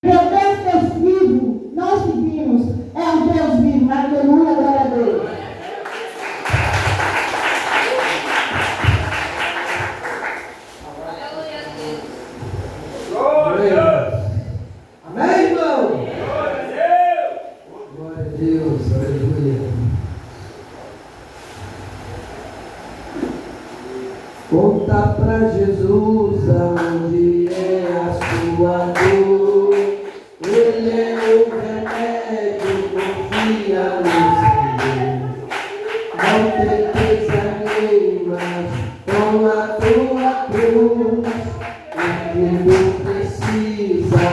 Meu Deus vivo, nós vivimos, é um Deus vivo, aleluia, glória a Deus. Amém, irmão? Glória a Deus, aleluia. Conta pra Jesus aonde é a sua dor. Ele é o remédio, confia no Senhor. Não te desanimas com a tua cruz. O que tu precisa,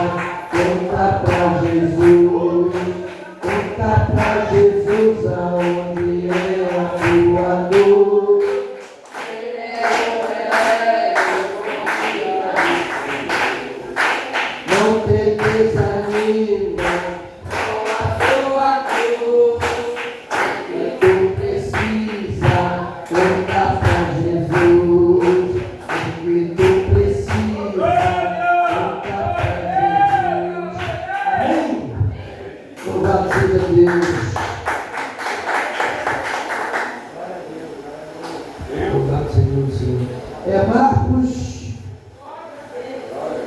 conta pra Jesus. Conta pra Jesus aonde é a sua dor. Não te desanima com a tua cruz. O que tu precisa, conta pra Jesus. O que tu precisa, conta pra Jesus. Amém? Louvado seja Deus. Louvado seja o Senhor. É Marcos,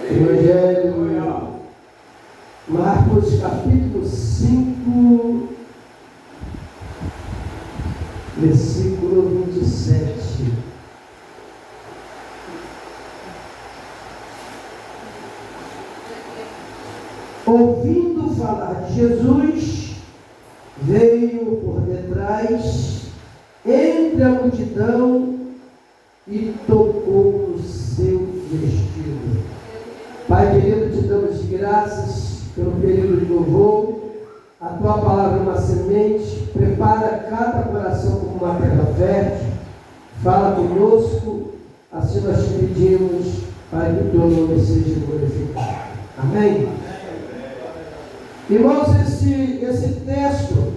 Evangelho, Marcos capítulo 5, versículo 27. Ouvindo falar de Jesus, veio por detrás, entre a multidão, e tocou no seu vestido. Pai querido, te damos graças pelo período de louvor. A tua palavra é uma semente, prepara cada coração como uma terra fértil. Fala conosco, assim nós te pedimos, para que o teu nome seja glorificado. Amém? Irmãos, esse texto,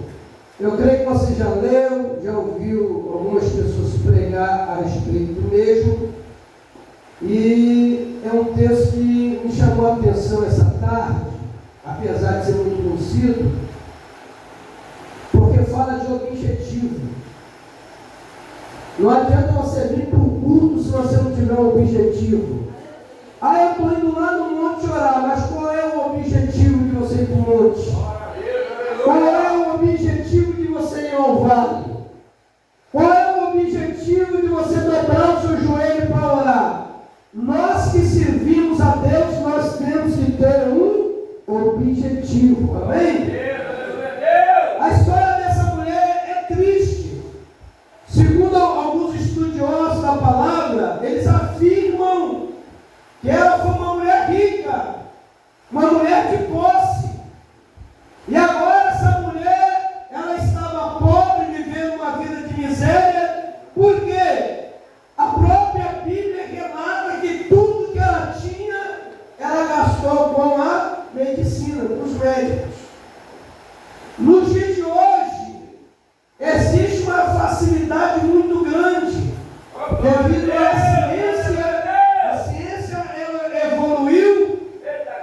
eu creio que você já leu, já ouviu algumas pessoas pregar a respeito do mesmo, e é um texto que me chamou a atenção essa tarde, apesar de ser muito conhecido, porque fala de objetivo. Não adianta você vir para o culto se você não tiver um objetivo. Eu estou indo lá no monte orar, mas qual é o objetivo de você ir para o monte? Qual é o objetivo de você ir ao vale? Qual é o objetivo de você dobrar o seu joelho para orar? Nós que servimos a Deus, nós temos que ter um objetivo, amém? A história dessa mulher é triste. Segundo alguns estudiosos da palavra, eles afirmam que ela foi uma mulher rica, uma mulher de posse. E agora essa mulher, ela estava pobre, vivendo uma vida de miséria. Por quê? A própria Bíblia relata que tudo que ela tinha, ela gastou com a medicina, com os médicos. Nos dias de hoje, existe uma facilidade muito grande, devido à ciência. A ciência ela evoluiu.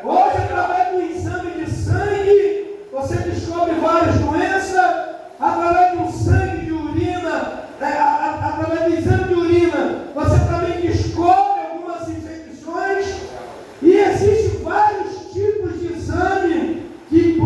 Hoje, através do exame de sangue, você descobre várias doenças. Através de um sangue de urina, através do exame de urina, você também descobre algumas infecções. E existem vários tipos de exame que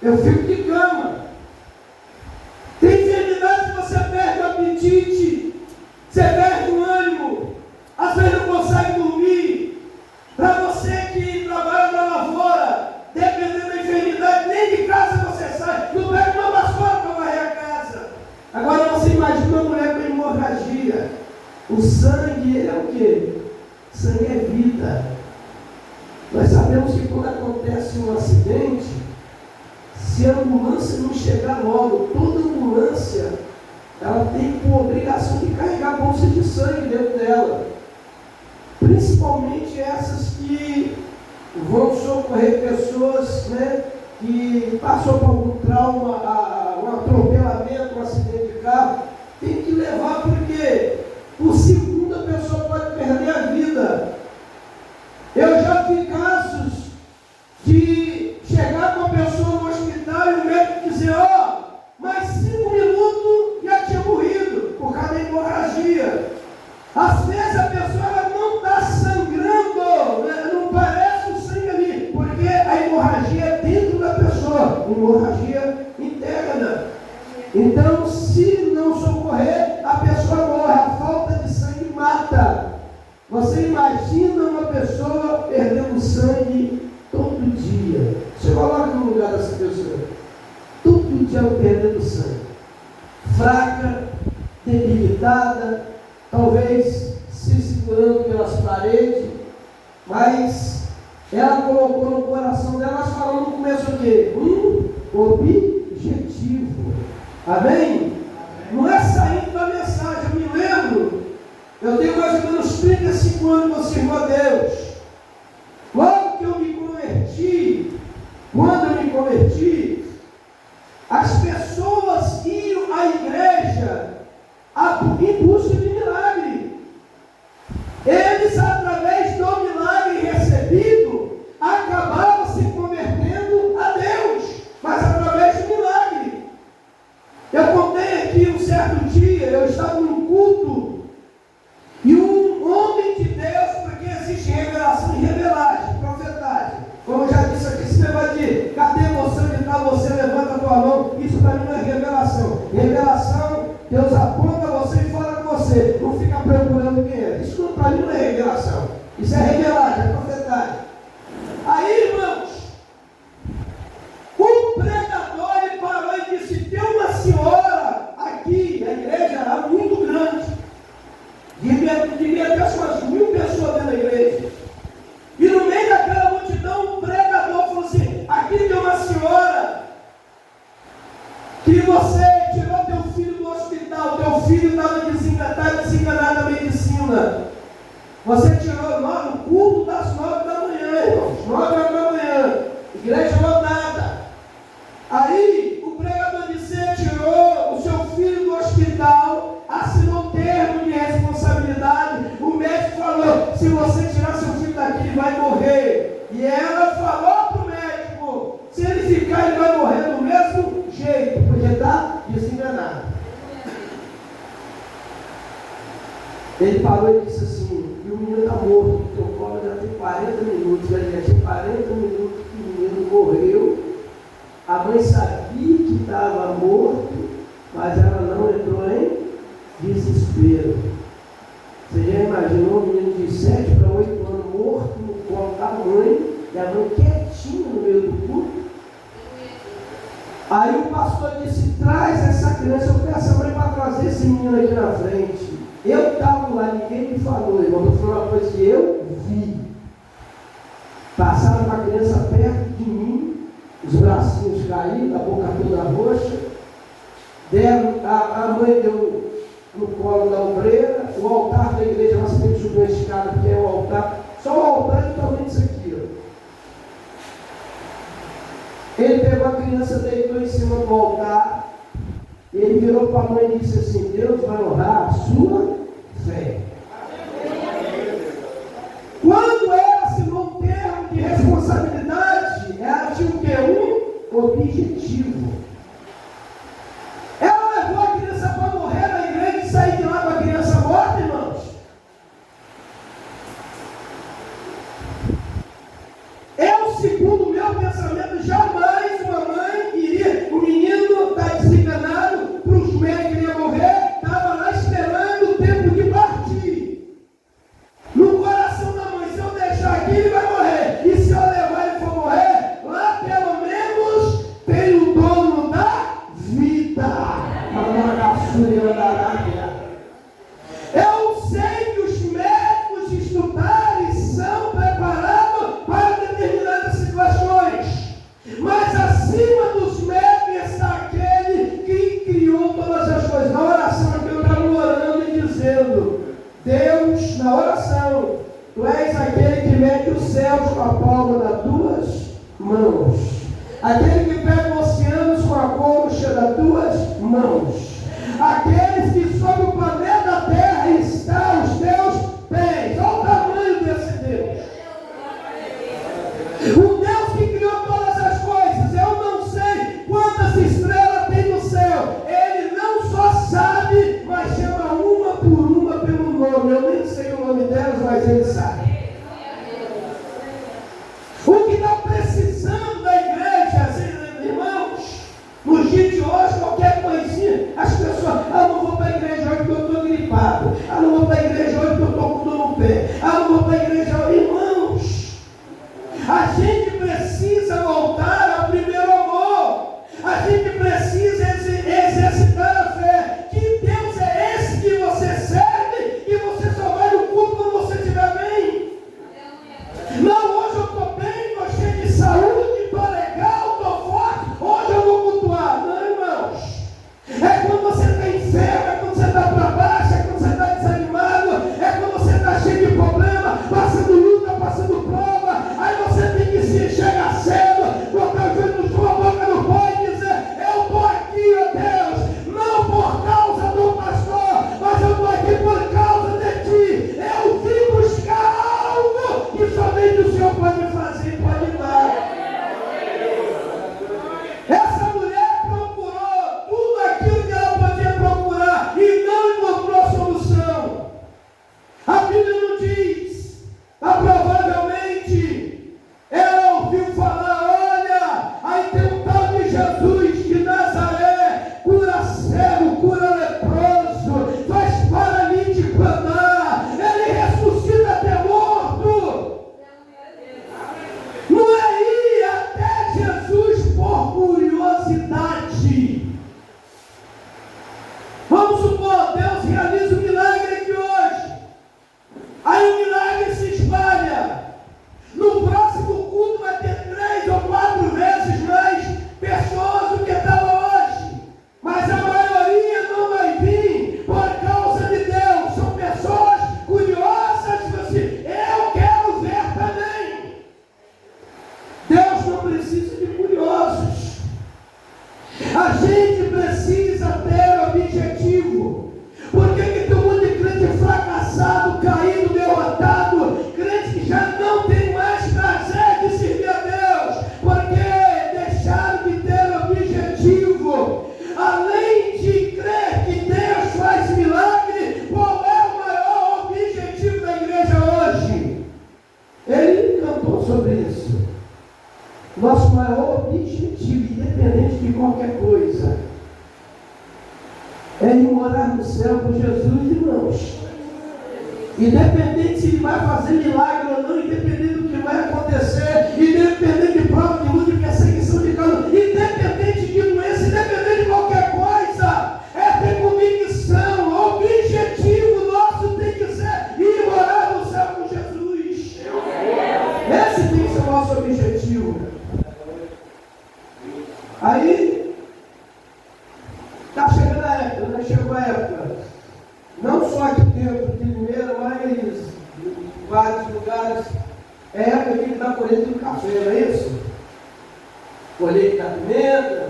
Eu fico de cama. Tem enfermidade que você perde o apetite, você perde o ânimo, às vezes não consegue dormir. Para você que trabalha na lavoura, dependendo da enfermidade, nem de casa você sai, não pega uma vassoura para varrer a casa. Agora você imagina uma mulher com hemorragia. O sangue, ele é o quê? Sangue é vida. Nós sabemos que quando acontece um acidente, se a ambulância não chegar logo, toda ambulância, ela tem por obrigação de carregar bolsa de sangue dentro dela. Principalmente essas que vão socorrer pessoas, né, que passou por algum trauma, um atropelamento, um acidente de carro. Tem que levar porque por segundo a pessoa pode perder a vida. Eu já vi casos de chegar com a pessoa no hospital e o médico dizer, mais 5 minutos já tinha morrido, por causa da hemorragia. Às vezes a pessoa ela não está sangrando, né? Não parece o sangue ali, porque a hemorragia é dentro da pessoa, hemorragia interna. Então, se não socorrer, a pessoa morre, a falta de sangue mata. Você imagina uma pessoa perdendo sangue todo dia. Você coloca no lugar dessa pessoa. Todo dia ela perdendo sangue. Fraca, debilitada, talvez se segurando pelas paredes, mas ela colocou no coração dela, nós falamos no começo o quê? Objetivo. Amém? Não é saindo da mensagem, eu me lembro. Eu tenho mais ou menos 35 anos que eu sirvo a Deus. Logo que eu me converti, quando eu me converti, as pessoas iam à igreja em busca de milagre. Eles, através do milagre recebido, acabavam se convertendo a Deus, mas através do milagre. Eu contei aqui um certo dia, eu estava num culto, e um homem de Deus, porque existe revelação e revelagem, profetagem. Como eu já disse aqui, esse negócio de cadê você, onde está você, levanta a tua mão, isso para mim não é revelação. Revelação, Deus aponta você e fala com você, não fica procurando quem é. Isso para mim não é revelação, isso é revelagem, é profetagem. Aí, irmãos, o pregador ele parou e disse, tem uma senhora aqui, a igreja era muito grande, devia ter umas 1000 pessoas dentro da igreja. E no meio daquela multidão, o pregador falou assim, aqui tem uma senhora que você tirou teu filho do hospital, teu filho estava desenganado da medicina. Você tirou no culto das 9 da manhã, irmãos, 9 horas da manhã, igreja lotada. Aí o pregador disse, tirou o seu filho do hospital, assinou um termo de responsabilidade. O médico falou, se você tirar seu filho daqui, ele vai morrer. E ela falou para o médico, se ele ficar, ele vai morrer do mesmo jeito, porque está desenganado. Ele parou e disse assim, e o menino está morto, no teu colo já tem 40 minutos, ele já tinha 40 minutos que o menino morreu. A mãe sabia que estava morto, mas ela não entrou em desespero. Você já imaginou um menino de 7 para 8 anos morto no colo da mãe, e a mãe quietinha no meio do culto? Aí o pastor disse, traz essa criança, eu peço a mãe para trazer esse menino aqui na frente. Eu estava lá, ninguém me falou, irmão, eu falei uma coisa que eu vi. Passaram uma criança perto de mim, os bracinhos caídos, a boca toda roxa, deram, a mãe deu no colo da obreira, o altar da igreja, nós temos que subir uma escada, porque é o altar, só o altar é totalmente isso aqui, ó. Ele pegou a criança, deitou em cima do altar, ele virou para a mãe e disse assim, Deus vai honrar a sua fé. Quando ela assinou um termo de responsabilidade, ela tinha o quê? Um objetivo. Ela levou a criança para morrer na igreja e sair de lá com a criança morta, irmãos. Eu, segundo o meu pensamento, jamais uma mãe Tu és aquele que mete os céus com a palma das tuas mãos. Aquele que pega os oceanos com a concha das tuas mãos. Aqueles que sobre o planeta da terra estão os teus pés. Olha o tamanho desse Deus. O Deus que criou todas as coisas. Eu não sei quantas estrelas tem no céu. Ele não só sabe, mas chama uma por uma pelo nome. Eu nem sei o nome delas, mas ele sabe. O que está precisando da igreja, irmãos, nos dias de hoje, qualquer coisinha, as pessoas, não vou para a igreja hoje porque eu estou gripado, não vou para a igreja hoje porque eu estou com dor no pé, não vou para a igreja hoje. Irmãos, a gente precisa voltar ao primeiro amor, a gente precisa exercitar a fé. Que Deus é esse que você serve e você só vai no culto quando você estiver bem? Não, hoje eu estou bem, estou cheio de saúde, estou legal, estou forte, hoje eu vou cultuar. Não, irmãos. É quando você está enfermo, é quando você está para baixo, é quando você está desanimado, é quando você está cheio de problema, passando luta, passando prova. Aí você tem que se chegar cedo, botar o joelho no chão, a boca no pó e dizer: eu estou aqui, ó Deus, não por causa do pastor, mas eu estou aqui por causa de ti. Eu vim buscar algo que somente o Senhor pode fazer e pode dar. Essa mulher procurou tudo aquilo que ela podia procurar e não encontrou solução. A Bíblia não diz, provavelmente ela ouviu falar: olha, aí tem um tal de Jesus de Nazaré, cura cego, cura leproso, faz paralítico andar, ele ressuscita até morto. Não é ir até Jesus por curiosidade. Vamos supor, Deus realiza o milagre aqui hoje. Aí o milagre se espalha. No próximo culto vai ter 3 ou 4 vezes mais pessoas do que estava hoje. Mas a maioria não vai vir por causa de Deus. São pessoas curiosas, assim, eu quero ver também. Deus não precisa de curiosos. A gente precisa ter objetivo. Por que tem um monte de crente fracassado, caído, derrotado, crente que já não tem mais prazer de servir a Deus? Porque deixaram de ter objetivo. Além de crer que Deus faz milagre, qual é o maior objetivo da igreja hoje? Ele cantou sobre isso. Nosso maior objetivo, independente de qualquer coisa, é ir morar no céu com Jesus, irmãos. Independente se ele vai fazer milagre ou não, independente do que vai acontecer, independente de prova de luta, de perseguição, de causa, independente de doença, independente de qualquer coisa, é ter convicção. O objetivo nosso tem que ser ir morar no céu com Jesus. Esse tem que ser o nosso objetivo. Aí, está chegando a época, né? Chegou a época, não só aqui dentro de Limeira, mas em vários lugares, é a época que ele dá colheita do café, não é isso? Colheita da pimenta,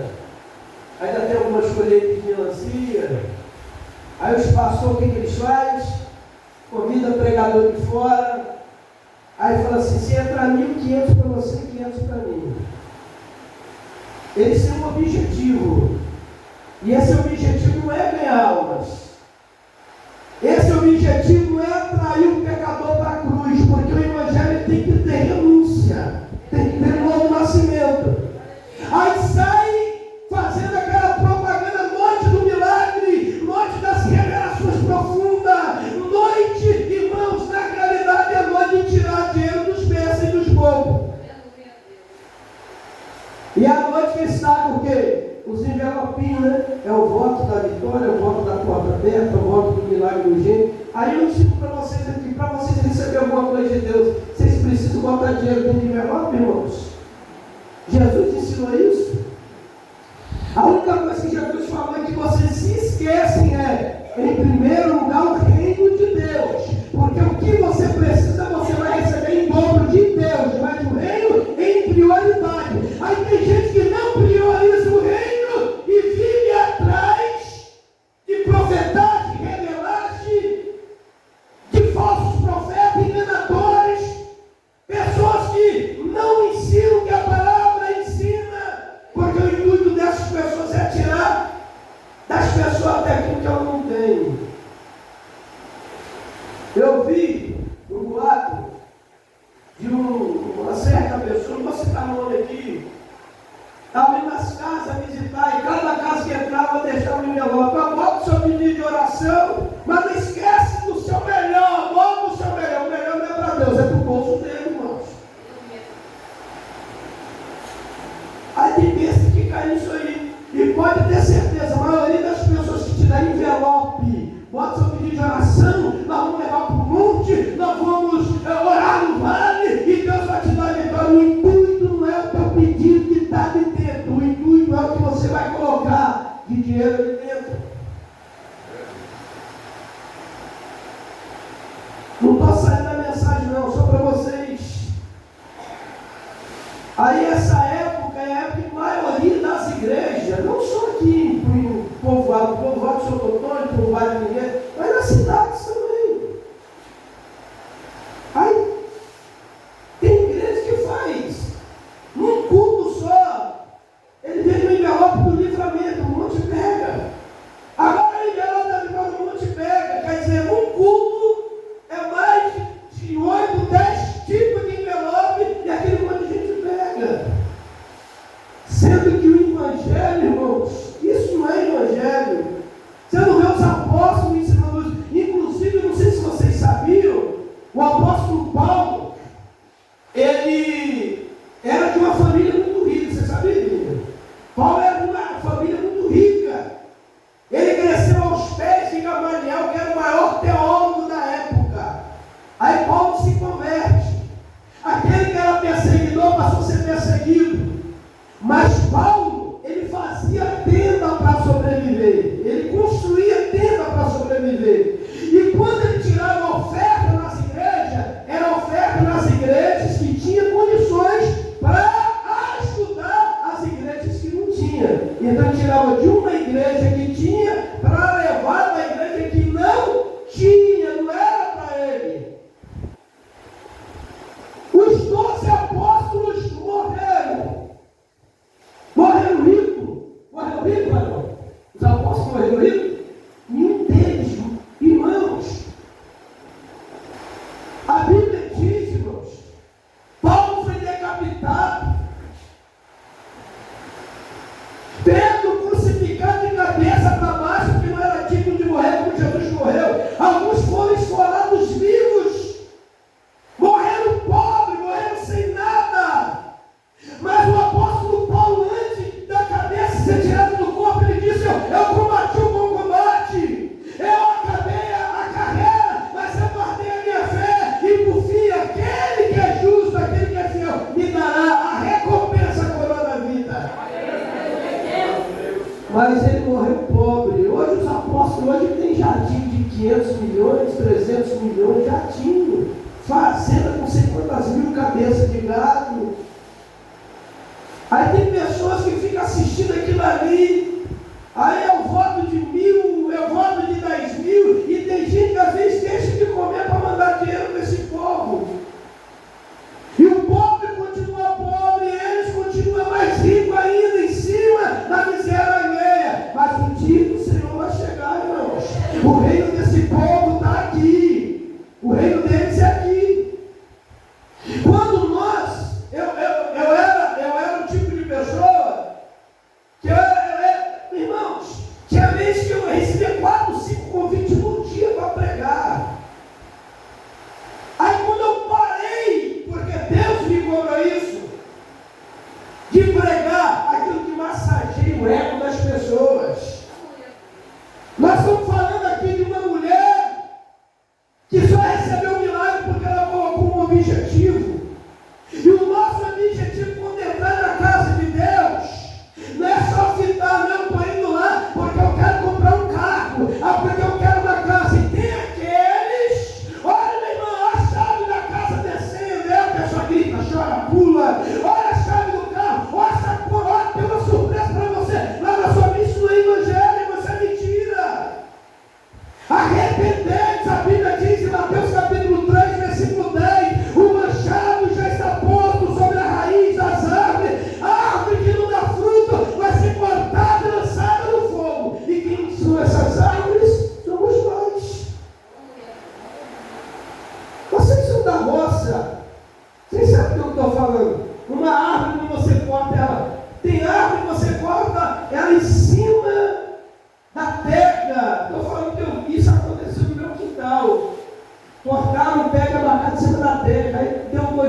ainda tem algumas colheitas de melancia. Aí os pastores, o que eles fazem? Convida pregador de fora, aí fala assim: se entrar 1.500 para você, 500 para mim. Eles têm um objetivo. E esse objetivo não é ganhar almas. Esse objetivo não é atrair o pecador para a cruz, porque o evangelho tem que ter renúncia, tem que ter novo nascimento. Aí sai fazendo aquela propaganda, noite do milagre, noite das revelações profundas, noite, irmãos, na realidade é noite de tirar dinheiro dos bênçãos e dos bobos. E a noite que está, o quê? Os envelopinhos, né? É o voto da vitória, é o voto da porta aberta, é o voto do milagre urgente. Aí eu ensino para vocês aqui, para vocês receberem alguma coisa de Deus, vocês precisam botar dinheiro dentro de envelope, irmãos? Jesus ensinou isso? A única coisa que Jesus falou é que vocês se esquecem em primeiro lugar, o reino de Deus. Porque o que você precisa, você nome aqui. Abri nas casas a visitar, e cada casa que entrava deixava um envelope. Bota o seu pedido de oração, mas não esquece do seu melhor. Bota o seu melhor. O melhor não é para Deus, é para o bolso dele, irmãos. Aí tem besta que cai nisso aí. E pode ter certeza, a maioria das pessoas que te dão envelope, bota seu pedido de oração, nós vamos levar para o monte, nós vamos orar no vale, e Deus vai te dar a vitória. O intuito não é o teu pedido que está de dentro, o intuito é o que você vai colocar de dinheiro ali dentro. Não estou saindo da mensagem não, só para vocês. Aí essa época é a época que a maioria das igrejas, não só aqui no povoado de Santo Antônio, povoado de Ninguém, mas nas cidades também. Aí tem igreja que faz num culto só, ele vem no envelope do livramento, o monte pega. Agora o envelope da vitória do monte pega, quer dizer, num culto é mais de 8, 10 tipos de envelope e aquele monte de gente pega. Sendo que o evangelho, irmãos, isso não é evangelho. Você não vê os apóstolos ensinando isso. Inclusive, eu não sei se vocês sabiam, o apóstolo Paulo, ele era de uma família muito rica, você sabia, menina? Paulo era de uma família muito rica. Ele cresceu aos pés de Gamaliel, que era o maior teólogo da época. Aí Paulo se converte. Aquele que era perseguidor passou a ser perseguido. Mas Paulo, ele fazia tenda para sobreviver. Ele construía tenda para sobreviver. E quando ele tirava oferta nas igrejas, era oferta nas igrejas que tinham condições para ajudar as igrejas que não tinham. Então ele tirava de uma igreja que tinha para levar da igreja que não tinha, não era para ele. Os 12 apóstolos morreram. Morreram rico. Morreram rico, varão? Os apóstolos morreram rico? Nenhum deles, irmãos. A Bíblia diz, irmãos, Paulo foi decapitado. Pedro crucificado de cabeça para baixo, porque não era digno de morrer como Jesus morreu. Alguns foram esforados vivos. Morreram pobres, morreram sem nada. Mas o apóstolo Paulo, antes da cabeça ser tirada do corpo, ele disse: eu combati o bom combate, eu acabei a carreira, mas eu guardei a minha fé, e por fim, aquele que é justo, aquele que é fiel, me dará a recompensa, a coroa da vida. Mas ele morreu pobre. Hoje os apóstolos, hoje tem jardim de 500 milhões, 300 milhões, jardim, fazenda com 50 mil cabeças de gado. Aí tem pessoas que ficam assistindo aquilo ali, aí eu voto de 1.000, eu voto de 10.000, e tem gente que às vezes deixa de comer para mandar dinheiro para esse povo. E o pobre continua pobre, e eles continuam mais ricos ainda em cima da miséria alheia. Mas o dia do Senhor vai chegar, irmãos. O reino desse povo está aqui. O reino deles é aqui. Quando nós, eu era o tipo de pessoa que irmãos,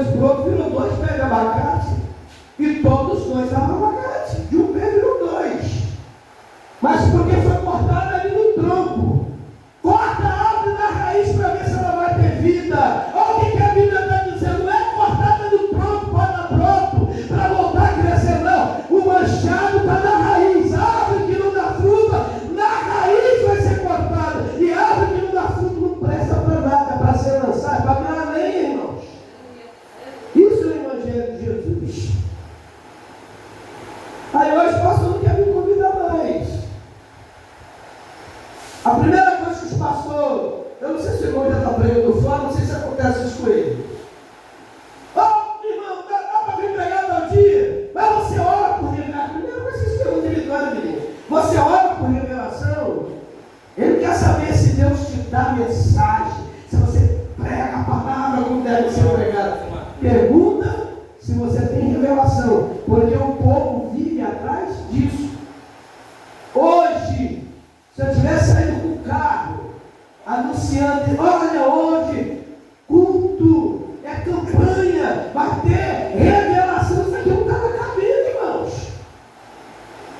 dois brotos, virou 2 pés de abacate. E todos os 2 davam abacate. De um pé virou 2. Mas porque foi cortada ali no tronco. Corta a árvore na raiz para ver se ela vai ter vida. Olha o que a Bíblia está dizendo. Não é cortada no tronco para dar broto, para voltar a crescer, não. O machado está na raiz. A árvore que não dá fruta, na raiz vai ser cortada. E a árvore que não dá fruto não presta para nada, para ser lançada, para virar lenha, irmãos. Isso é o Evangelho de Jesus. Aí hoje o pastor não quer me convidar mais. A primeira coisa que os pastores, eu não sei se o irmão já está pregando fora, não sei se acontece isso com ele. Ô, irmão, dá para vir pregar tal dia, mas você ora por revelação. Primeira coisa que vocês perguntam de vitória, menino. Você ora por revelação? Ele quer saber se Deus te dá mensagem, se você prega a palavra como deve ser pregada. Pergunta se você tem revelação, porque o povo vive atrás disso. Hoje, se eu tivesse saído com o carro, anunciando, olha hoje, culto, é campanha, vai ter revelação, isso aqui não está na cabeça, irmãos.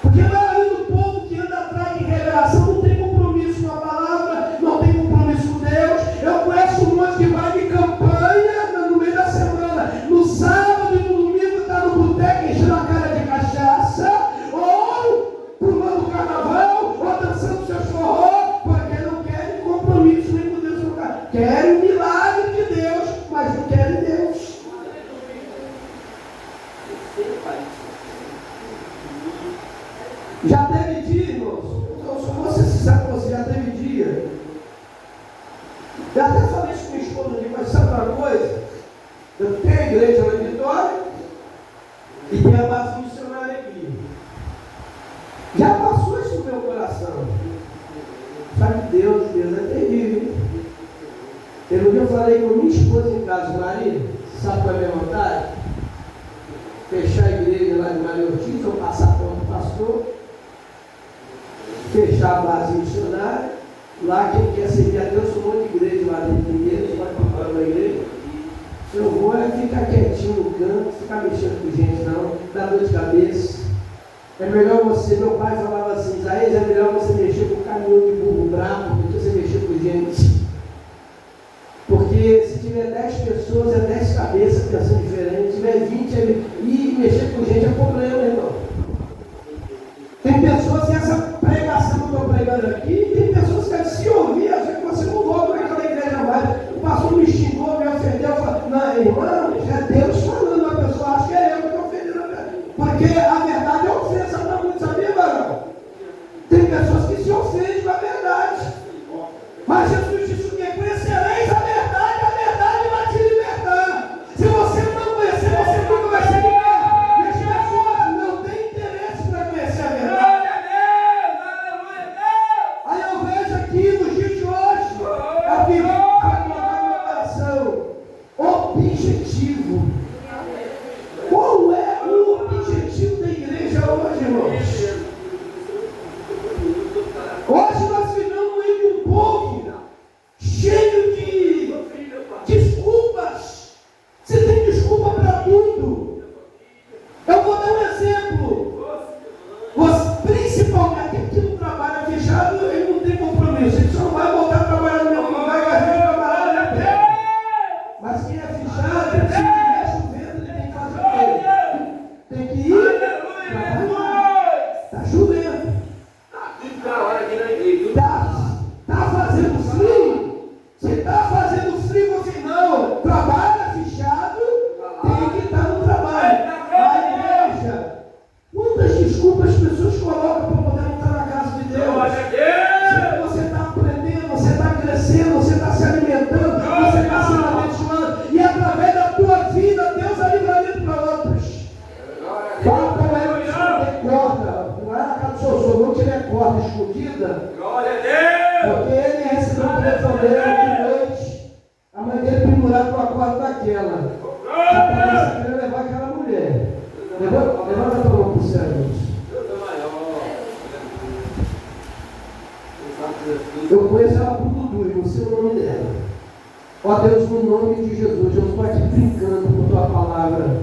Porque a maioria do povo que anda atrás de revelação não tem compromisso com a palavra, não tem compromisso com Deus. Eu conheço um monte que vai de campanha no meio da semana, no sábado e no domingo está no boteco enchendo a cara de cachaça, ou pulando o carnaval, ou dançando seus forró, porque não querem compromisso nem com Deus. Querem o milagre de Deus, mas não querem Deus. Já teve dia, irmãos, eu só vou ser sincero com você, já teve dia. Eu até falei isso com minha esposa, mas sabe uma coisa? Eu tenho a igreja lá em Vitória e tem a base missionária aqui. Já passou isso no meu coração. Sabe que Deus é terrível. Um dia eu falei com minha esposa em casa, Maria, sabe qual é a minha vontade? Fechar a igreja lá de Maria Ortiz, ou passar para outro pastor, fechar a base missionária. Lá quem quer servir a Deus, um monte de igreja lá dentro da igreja, vai para a igreja. Eu vou é ficar quietinho no canto, ficar mexendo com gente não, dá dor de cabeça. É melhor você, meu pai falava assim, Isaías, é melhor você mexer com caminhão de burro bravo do que você mexer com gente. Porque se tiver 10 pessoas, é 10 cabeças pensando diferente, se tiver 20, e mexer com gente é problema, irmão. Tem pessoas que essa pregação que eu estou pregando aqui, tem pessoas que se ouvir, às vezes você não volta naquela igreja mais. O pastor me xingou, me ofendeu, falou, não, irmão, é Deus falando, a pessoa acha que é eu que estou ofendendo. Porque a verdade é ofensa para muitos, sabia, varão? Tem pessoas que se ofendem com a verdade. Mas Jesus disse o quê? Conhecereis a verdade vai te libertar. Se você não conhecer, você nunca vai ser liberto. E as pessoas não têm interesse para conhecer a verdade. Aí eu vejo aqui nos dias de hoje, é o que vai colocar no meu coração: objetivo. Qual é o objetivo da igreja hoje, irmãos? Hoje nós vivemos em um povo cheio de desculpas. Você tem desculpa para tudo. Eu vou dar um exemplo. Principalmente aqui no trabalho fechado, ele não tem compromisso. Ele só vai voltar a trabalhar no meu lugar e a gente trabalhar na terra. Mas quem é fechado, se estiver chovendo, ele tem que fazer o quê? Tem que ir trabalhar. Está chovendo. Está fazendo frio? Se está fazendo frio, você não. Trabalha fechado, tem que estar no trabalho. A igreja, quantas desculpas as pessoas colocam para poder não estar na casa de Deus? Você está aprendendo, você está crescendo, você está se alimentando, você está sendo abençoado. E através da tua vida, Deus é livramento para outros. Fala para ele esconder corda. Não é na casa do seu sogro, não tiver corda escondida. Glória a Deus! Porque ele recebeu o telefone de noite, a mãe dele pendurada com a corda daquela. Satanás querendo levar aquela mulher. Levanta a tua mão para o céu, irmãos. Eu conheço ela por Dudu, e não sei o nome dela. Ó Deus, no nome de Jesus, eu estou aqui brincando com tua palavra.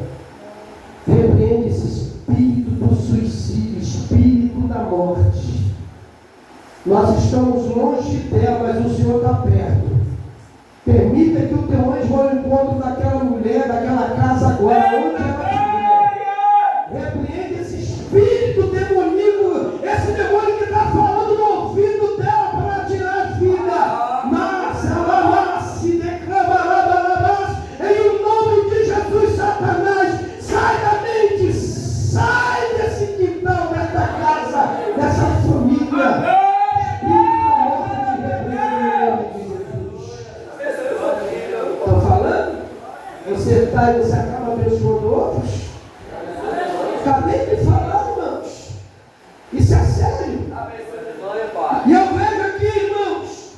Repreende esse espírito do suicídio, espírito da morte. Nós estamos longe dela, mas o Senhor está perto. Permita que o teu anjo vá ao encontro daquela mulher, daquela casa agora, onde ela estiver. Repreende esse espírito demoníaco, esse demônio que está falando no ouvido dela para tirar a vida. Mas ela nasce, declama, em o nome de Jesus, Satanás, sai da mente, sai desse quintal, dessa casa, dessa família. Você está e você acaba abençoando outros? Acabei de falar, irmãos. Isso é sério. E eu vejo aqui, irmãos,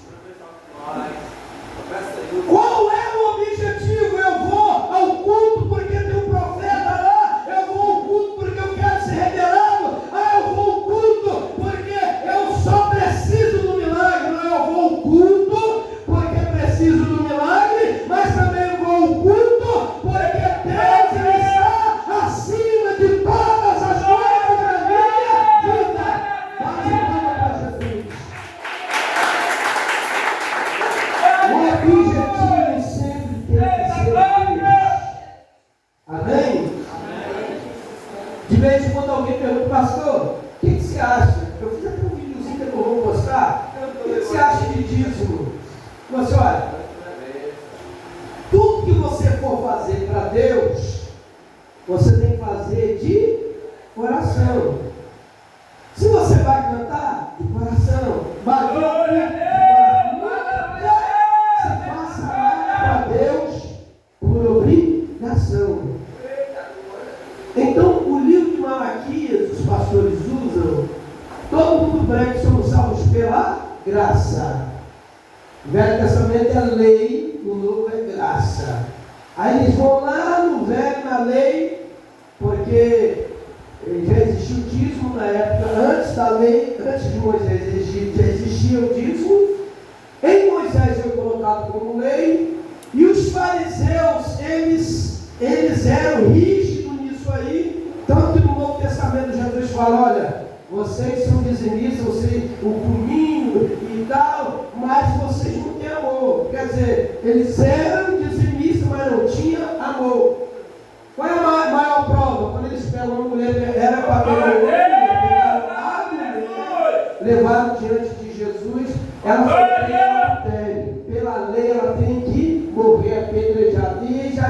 qual é o objetivo? Eu vou ao culto porque tem um profeta lá. Eu vou ao culto porque eu quero ser revelado. Eu vou ao culto porque eu só preciso do milagre. Não, eu vou ao culto porque preciso do milagre, mas também vou ao culto porque Deus está acima de todas as coisas da minha vida. Bate palma para Jesus. O objetivo sempre tem que ser Deus. Amém? De vez em quando alguém pergunta, pastor, o que você acha? Eu fiz até um videozinho que eu vou postar. O que você acha de dízimo? Você olha, tudo que você for fazer para Deus, você tem que fazer de coração. Se você vai cantar, de coração. Vai você faça nada para Deus por obrigação. Então, o livro de Malaquias, os pastores usam, todo mundo prega que somos salvos pela graça. O Velho Testamento é lei, o Novo é graça. Aí eles vão lá no Velho, na lei, porque já existia o dízimo na época, antes da lei, antes de Moisés já existia o dízimo. Em Moisés foi colocado como lei, e os fariseus, eles eram rígidos nisso aí, tanto que no Novo Testamento Jesus fala, olha, vocês são dizimistas, vocês, o cominho e tal, mas vocês não têm amor. Quer dizer, eles eram dizimistas, mas não tinham amor. Qual é a maior prova? Quando eles pegam uma mulher, era para pegar o outro, levaram diante de Jesus, ela foi presa no adultério. Pela lei, ela tem que morrer apedrejada. E já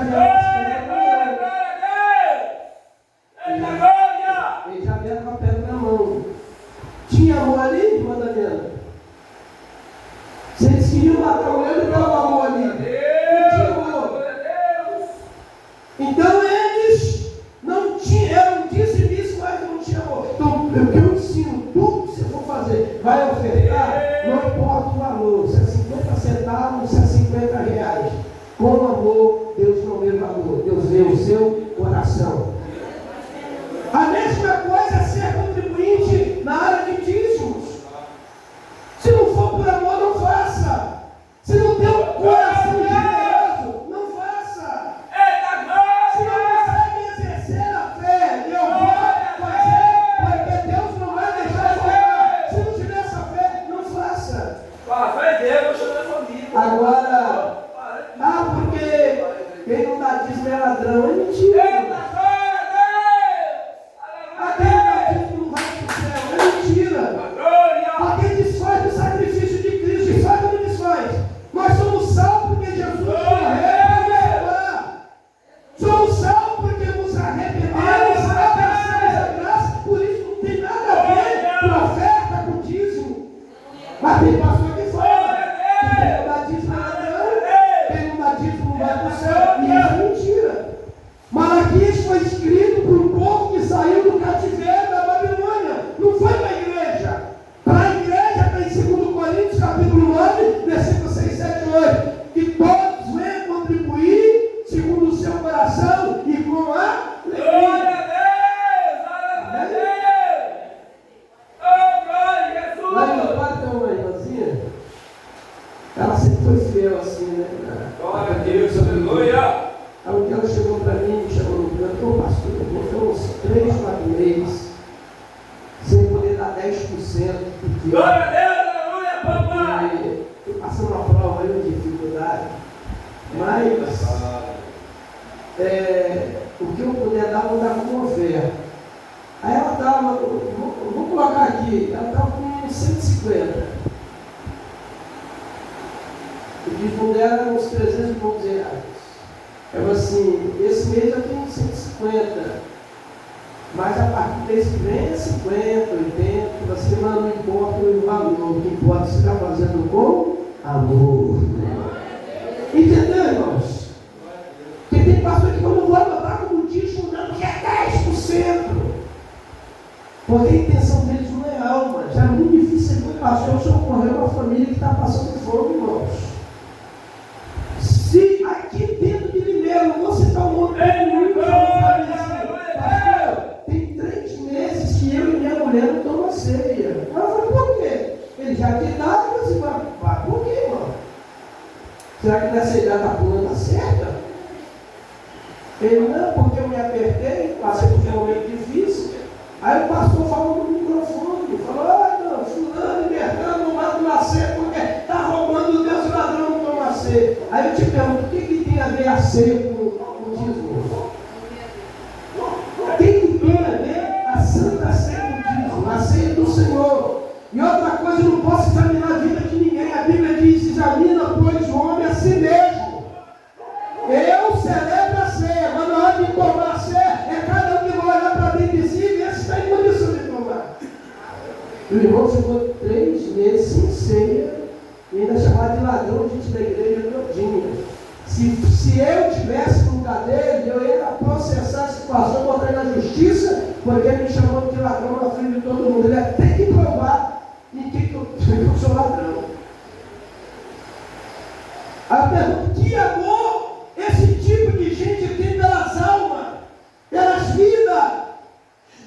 ele já vieram com a pedra na mão. Tinha amor ali, irmã Daniela? Se eles queriam matar a mulher, não dava amor ali. Não tinha amor. Então eles não tinham, eram dizimistas, mas não tinham amor. Então, o que eu ensino, tudo que você for fazer, vai ofertar, não importa o valor, se é 50 centavos, se é 50 reais. Com amor, Deus não vê valor, Deus vê o seu coração. A mesma coisa é ser contribuinte na área de dízimos. Se não for por amor, não faça. Se não tem um coração generoso, não faça. Se não consegue exercer a fé, eu vou fazer, porque Deus não vai deixar faltar. Se não tiver essa fé, não faça. Agora, porque quem não dá dízimo é ladrão, é mentira. Alguém desfaz o sacrifício de Cristo, desfaz ou não desfaz? Nós somos salvos porque Jesus morreu para nos salvar. Somos salvos porque nos arrependemos, abraçamos a graça, por isso não tem nada a ver com oferta, com dízimo. Mas tem pastor que fala que quem não dá dízimo é ladrão, quem não dá dízimo não vai para o céu, e isso é mentira. Malaquias foi o que eu puder dar, vou dar como oferta. Aí ela estava, vou colocar aqui, ela estava com 150. O dízimo dela era uns 300 e poucos reais. Eu assim, esse mês eu tenho 150, mas a partir do mês que vem é 50, 80, você não importa o valor, o que importa é você está fazendo com amor. Entendeu, irmãos? Porque tem pastor que quando eu vou anotar como dízimo, não, porque é 10%. Porque a intenção deles não é alma. Já é muito difícil ser pastor socorrer uma família que está passando fome, irmãos. Se aqui dentro de Limeira, você está um outro, tem 3 meses que eu e minha mulher não tomamos ceia. Ela falou, por quê? Ele já te dá, você vai, por quê, irmão? Será que nessa idade está pulando a certa? Ele, não, porque eu me apertei, passei por um momento difícil. Aí o pastor falou no microfone, falou, não, fulano, libertando, não vai tomar ceia, porque está roubando Deus, o ladrão não toma ceia. Aí eu te pergunto, o que tem a ver a ceia com o dízimo? O que tem a ver a santa ceia com o dízimo? A ceia do Senhor. E outra coisa, eu não posso examinar a vida de ninguém. A Bíblia diz, examina, pois, o homem a si mesmo. Eu celebro a ceia, mas na hora de tomar a ceia, é cada um que vai olhar para dentro de si e ver se está em condição de tomar. O irmão ficou 3 meses sem ceia e ainda chamado de ladrão, gente da igreja todinha. Se eu tivesse no lugar dele, eu ia processar a situação, botar ele na justiça, porque ele me chamou de ladrão na frente de todo mundo. Ele tem que provar em que eu sou ladrão. A pergunta, que amor esse tipo de gente tem pelas almas, pelas vidas?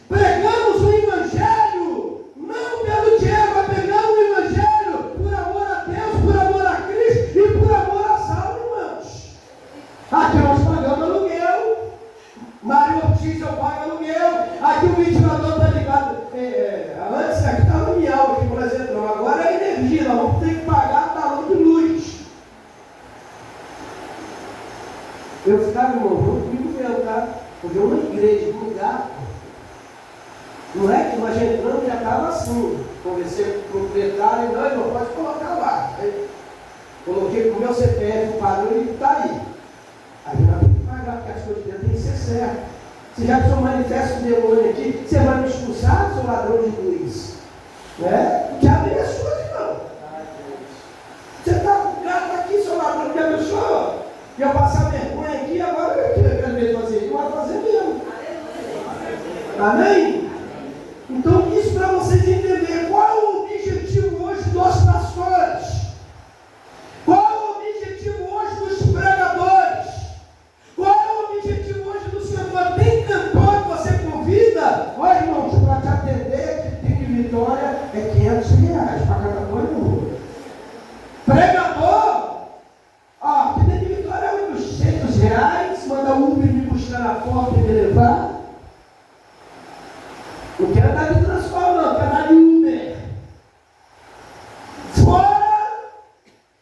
Pregamos o Evangelho, não pelo dinheiro, mas pegamos o Evangelho por amor a Deus, por amor a Cristo e por amor às almas, irmãos. Aqui nós pagamos aluguel, Mário Ortiz eu pago aluguel, aqui o ventilador está ligado, antes aqui estava miau aqui por exemplo, agora é energia, nós vamos ter que pagar talão de luz. Eu ficava, irmão, comigo mesmo, tá? Porque uma igreja, um lugar, não é que nós entramos e já estava assim. Conversei com o proprietário, não, irmão, pode colocar lá. Aí, coloquei com o meu CPF, o padrão, ele está aí. Aí nós temos que pagar, porque as coisas dentro tem que ser certas. Se já sou manifesto o demônio aqui, você vai me expulsar, seu ladrão de luz? Né? Que abre as coisas, irmão. Você está aqui, seu ladrão, que abençoa. E eu passar vergonha aqui, agora eu quero fazer, não vai fazer mesmo. Amém? Então, isso para vocês entenderem. Qual é o objetivo hoje dos pastores? Qual é o objetivo hoje dos pregadores? Qual é o objetivo hoje do cantor? Tem cantor que você convida? Olha, irmãos, para te atender, que tem de Vitória é R$500 para cada coisa. Pregador? Que tem de Vitória é R$800, manda o Uber me buscar na porta e me levar. Não quero dar de transporte, não, quero dar de Uber. Fora,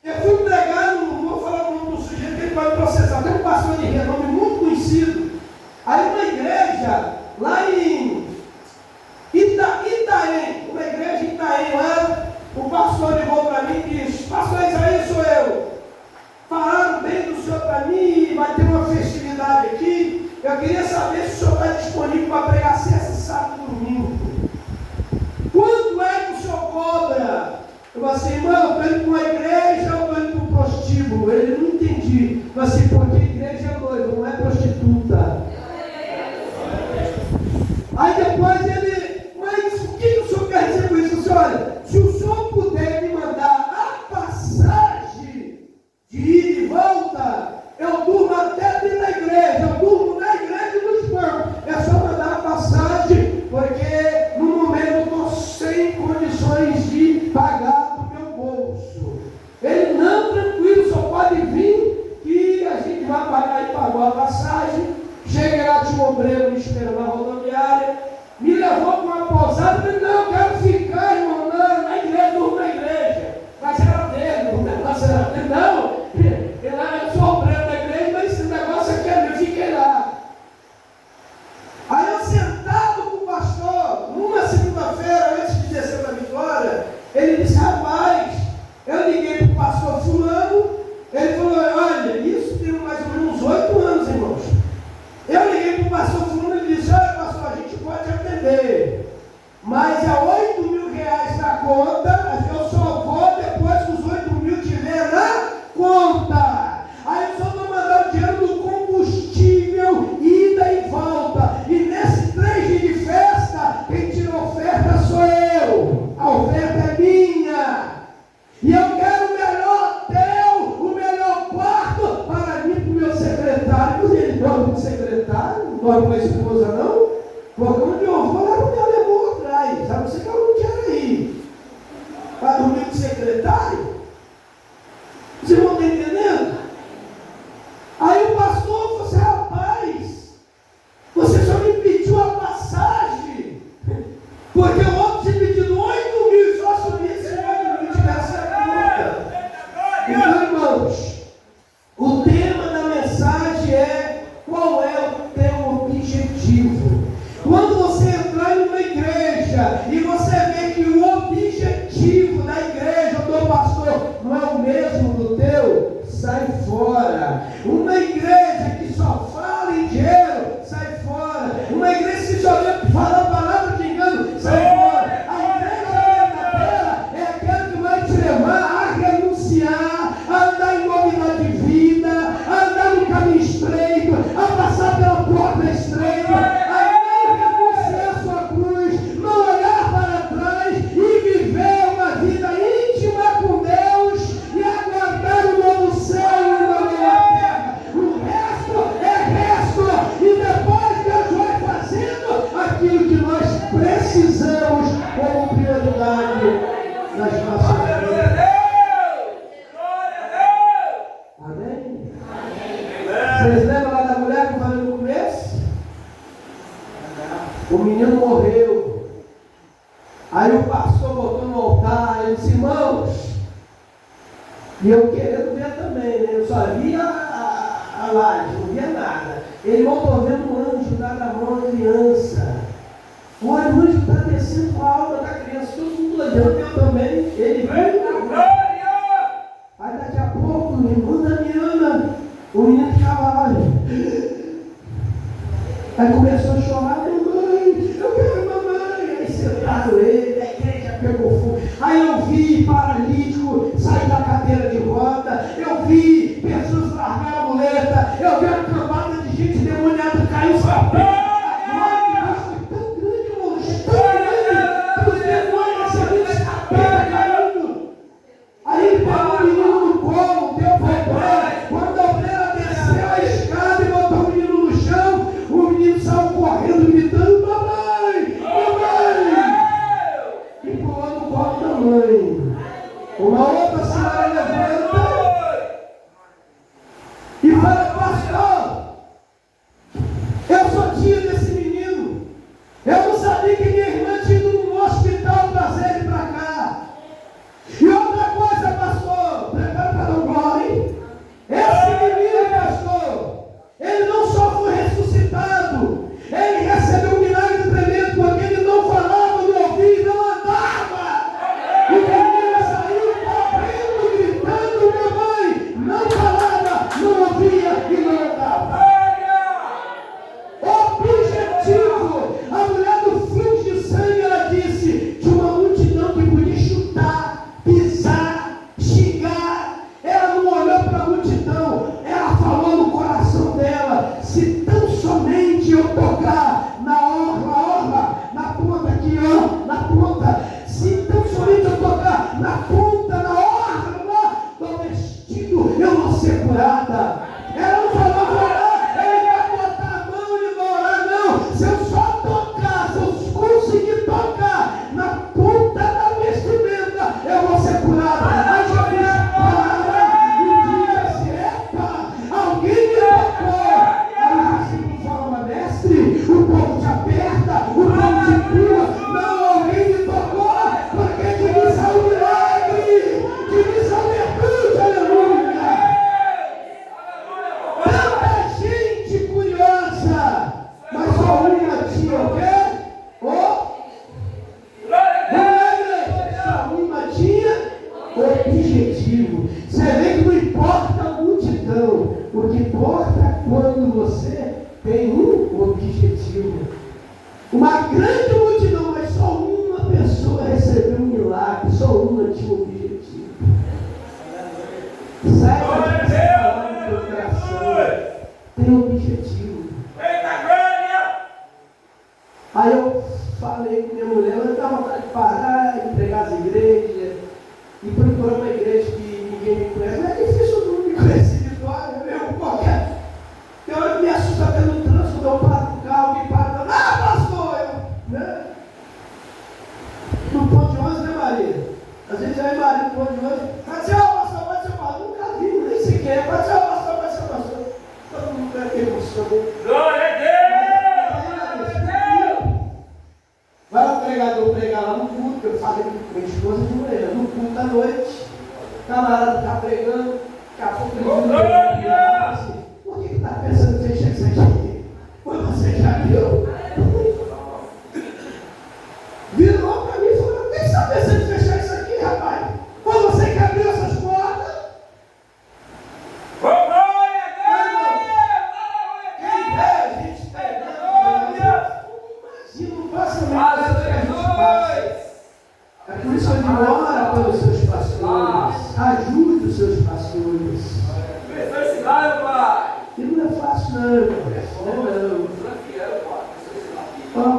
eu fui pregar, não vou falar o nome do sujeito que ele vai processar. Tem um pastor de renome muito conhecido. Aí uma igreja, lá em Itaém, uma igreja em Itaém lá, o pastor ligou para mim e disse, pastor Isaías, sou eu. Falaram bem do senhor para mim, vai ter uma festividade aqui. Eu queria saber se o senhor está disponível para pregar sexta, sábado e domingo. Quanto é que o senhor cobra? Eu falei assim, irmão, eu estou indo para uma igreja ou estou indo para um prostíbulo? Ele não entendi. Eu falei assim, porque a igreja é noiva, não é prostituta. Aí depois ele, mas o que o senhor quer dizer com isso? Senhor, olha, se o senhor puder me mandar a passagem de ida e volta, eu durmo até dentro da igreja, eu durmo na igreja e nos bancos. É só mandar a passagem, porque no momento eu estou sem condições de pagar do meu bolso. Ele, não, tranquilo, só pode vir que a gente vai pagar. E pagou a passagem. Cheguei lá, tinha um obreiro me esperando na rodoviária, me levou para uma pousada. Eu falei, não, eu quero ficar, irmão, não, na igreja, durmo na igreja. Mas era dele, o negócio era dele, não. Eu sou obreiro da igreja, mas esse negócio aqui, eu fiquei lá. corre com a esposa, não? Porque onde eu vou, ela me levou atrás. Sabe você que eu não quero ir. Para dormir com o secretário? Vocês vão estar entendendo? Aí o pastor falou assim: rapaz, você só me pediu a passagem, porque o outro tinha pedido 8 mil, só subir esse 8 mil de essa conta. Então, irmãos, o tema da mensagem é: qual é o teu objetivo? Quando você entrar numa igreja e você vê que o objetivo da igreja ou do pastor não é o mesmo do teu, sai fora. Uma igreja que só fala em dinheiro, sai fora. Uma igreja que só fala a palavra de engano, sai fora. A igreja verdadeira é aquela que vai te levar a renunciar, a andar em novidade de vida, a andar no caminho estreito, a passar pela porta estreita, a não renunciar a sua cruz, não olhar para trás e viver uma vida íntima com Deus e aguardar o novo céu e uma nova terra. O resto é resto, e depois Deus vai fazendo aquilo que nós precisamos como prioridade nas nossas vidas. Amém? Vocês lembram lá da mulher que eu falei no começo? O menino morreu. Aí o pastor botou no altar, ele disse: irmãos, e eu querendo ver também, né? Eu só via a laje, não via nada. Ele voltou vendo um anjo dar na mão da criança. Olha, o anjo está descendo a alma da criança, todo mundo olhando, eu também. Ele viu. Aí daqui a pouco, irmã Damiana, o menino ficava lá. Aí começou a chorar: mamãe, eu quero mamãe. Aí sentaram ele, a igreja pegou fogo. Aí eu vi paralítico sair da cadeira de roda, eu vi pessoas largar a muleta, eu vi a cambada de gente demoniada cair os cabelos. A glória de Deus foi tão grande, irmão, tão grande, que os demônios receberam esse capeta caindo. Aí ele pegou o menino no colo, deu para a obreira. Quando a obreira desceu a escada e botou o menino no chão, o menino saiu correndo, gritando: mamãe, mamãe! E pulou no colo da mãe. Uma outra senhora levanta e fala: pastor, eu sou tia desse menino. Eu não sabia que minha irmã tinha ido no hospital trazer ele para cá. E outra coisa, pastor, prepara para dar glória, hein? Esse menino, pastor, ele não só foi ressuscitado, ele recebeu um milagre tremendo, porque ele não falava, não ouvia e não andava. E o menino saiu correndo, gritando: minha mãe, não falava, não ouvia e não andava. Objetivo: a mulher do fluxo de sangue, ela disse, de uma multidão que podia chutar, pisar, xingar. Ela não olhou para a multidão, ela falou no coração dela: se tão somente eu tocar na orla, na ponta aqui, ó, na ponta, se tão somente eu tocar na ponta, na orla do vestido, eu vou ser curada. Ela não falou: vou orar, ele vai botar a mão e vai orar, não. Se eu só tocar, se eu conseguir tocar na ponta da vestimenta, eu vou ser curada. Aí Jesus para e diz assim: epa, alguém me tocou. Aí os discípulos falam: mas mestre, o povo te aperta, o povo te empurra. Não, alguém me tocou, porque de mim saiu milagre, de mim saiu virtude, aleluia. Tanta gente curiosa, mas só uma tinha o quê? Só uma tinha objetivo. Você vê que não importa a multidão, o que importa é quando você tem um objetivo. Uma grande multidão, mas só uma pessoa recebeu um milagre, só uma tinha um objetivo. Saiba que você falar no teu coração, tem objetivo. Aí eu falei com minha mulher, ela estava vontade de parar, de pregar as igrejas e procurar uma igreja que ninguém me conhece. Mas é difícil todo mundo me conhecer de fora, meu, qualquer. Tem hora que me assusta pelo trânsito, eu paro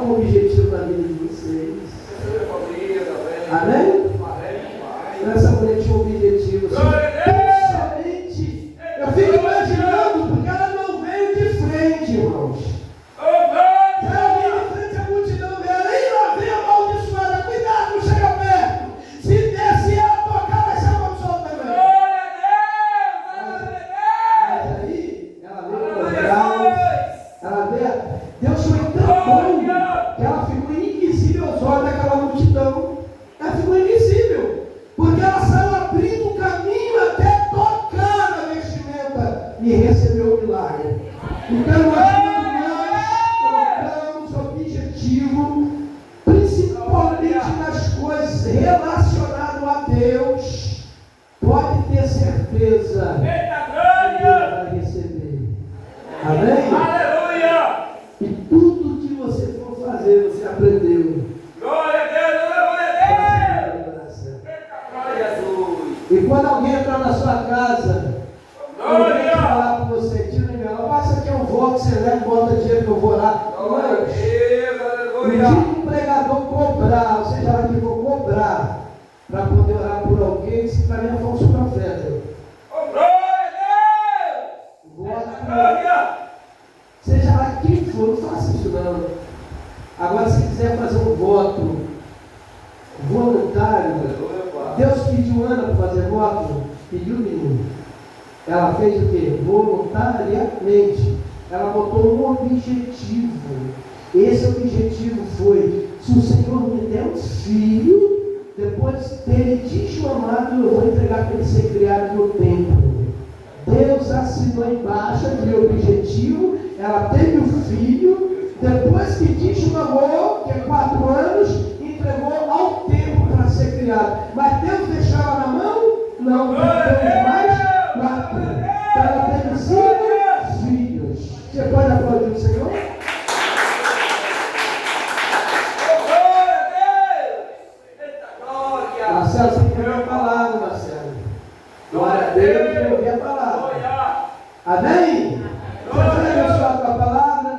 um objetivo na vida de vocês. Amém? Nessa mulher tinha um objetivo. Somente, eu fico imaginando, porque ela não veio de frente, irmãos. Se ela veio de frente, a multidão veio, ela veio amaldiçoada. Cuidado, não chega perto. Se desce ela tocar, vai ser amaldiçoada também. Mas aí, ela veio com graus, ela veio. Deus foi tão bom que ela ficou invisível aos olhos daquela multidão. Ela ficou invisível, porque ela saiu abrindo o caminho até tocar na vestimenta e recebeu o milagre. Então, nós colocamos objetivo, principalmente nas coisas relacionadas a Deus, pode ter certeza que Deus vai receber. Amém? Aleluia! E tudo que você for fazer, você aprendeu. Glória a Deus! Glória a Deus! E quando alguém entrar na sua casa, alguém falar com você, tira o nível, passa aqui um voto, você leva e bota dinheiro que eu vou orar. Glória a Deus! O dia que o pregador cobrar, ou seja, ela que for cobrar, para poder orar por alguém, isso para mim é falso profeta. Glória a Deus! Voto, Glória! seja lá quem for, não faça isso não. Agora, se quiser fazer um voto voluntário, Deus pediu Ana para fazer voto, pediu menino. Ela fez o quê? Voluntariamente. Ela botou um objetivo. Esse objetivo foi: se o Senhor me der um filho, depois dele desmamado, eu vou entregar para ele ser criado no templo. Deus assinou embaixo aquele objetivo. Ela teve o filho. Depois que desmamou, que é 4 anos, entregou ao templo para ser criado. Mas Deus deixou ela na mão? Não, Deus deu mais 4. Então ela teve 5 filhos. Você pode aplaudir o Senhor? Marcelo, você tem que ouvir a palavra, Marcelo. Glória a Deus, tem que ouvir a palavra. Amém? Você foi abençoado com a palavra?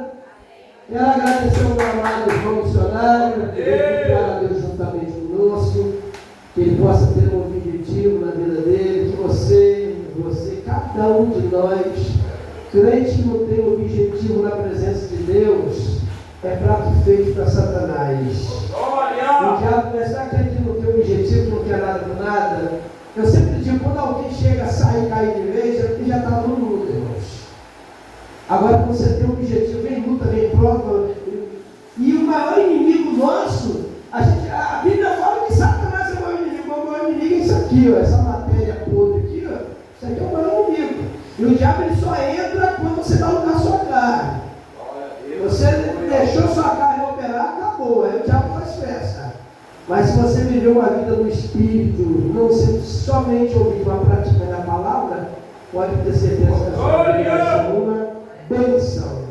Quero agradecer ao meu amado irmão missionário, que veio cuidar a Deus juntamente conosco, que ele possa ter um objetivo na vida dele, que você, cada um de nós, crente que não tem objetivo na presença de Deus, é prato feito para Satanás. O diabo começar que ele não tem objetivo, não quer nada com nada. Eu sempre digo, quando alguém chega a sair e cair de vez, é porque já está no mundo, irmãos. Agora, quando você tem um objetivo, vem luta, vem prova. E o maior inimigo nosso, a Bíblia fala que Satanás é o maior inimigo. O maior inimigo é isso aqui, ó, essa matéria podre aqui, ó. Isso aqui é o maior inimigo. E o diabo ele só entra quando você dá lugar à sua carne. Você deixou sua carne operar, acabou. Aí o diabo faz festa. Mas se você viveu uma vida no Espírito, não sendo somente ouvido, uma prática da palavra, pode ter certeza que a sua vida vai ser uma benção.